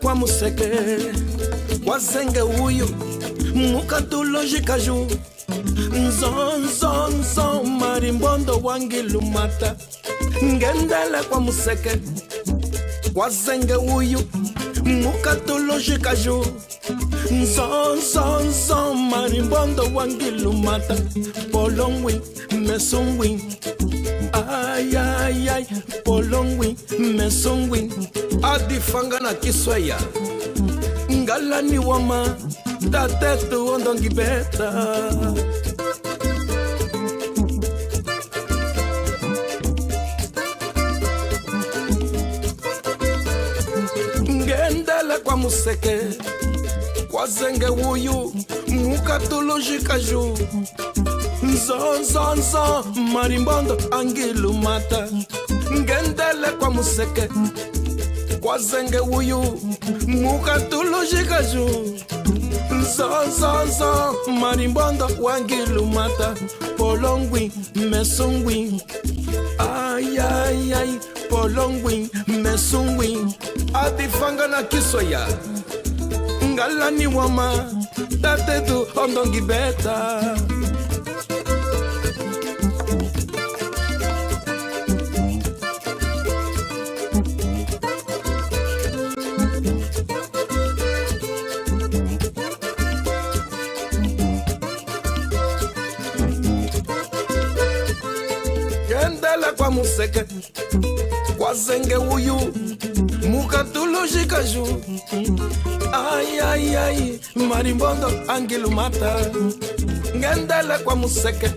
kwa museke wazenge uyu mukatulojika ju nzonzonzo marimbondo wangilumata ngendele kwa museke wazenge uyu mukatulojika ju nzonzonzo marimbondo wangilumata polongwi mesongwi ay ay ay polongwi mesongwi adifanga na kiswaya ngalani wama tatetu ondongi beta ngendele kwa museke kwa zenge uyu mukatulojika ju nzonzonzo marimbondo angilumata ngendele kwa museke kwa zenge uyu mukatulojika ju nzonzonzo marimbondo wangilumata polongwi mesongwi ay ay ay polongwi mesongwi adifanga na kiswaya ngalani wama tatetu ondongi beta ngendele kwa museke kwa zenge uyu mukatulojika ju ay ay ay marimbondo angilumata ngendele kwa museke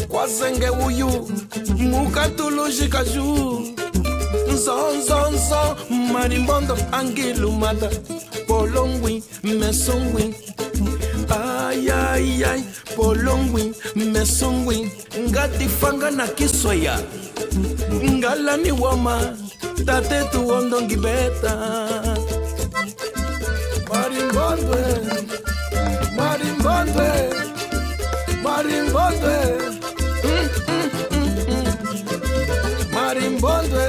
kwa zenge uyu mukatulojika ju nzonzonzo marimbondo angilumata polongwi mesongwi ay ay ay polongwi mesongwi ngatifanga na kiswaya ngalani wama tatetu ondongi beta marimbondwe marimbondwe marimbondwe marimbondwe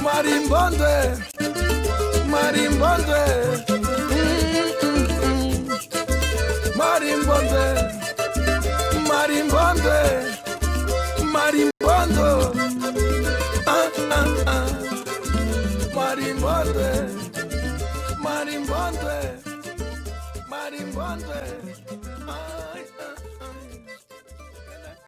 marimbondwe marimbondwe marimbondwe marimbondwe marimbondo marimbondwe marimbondwe marimbondwe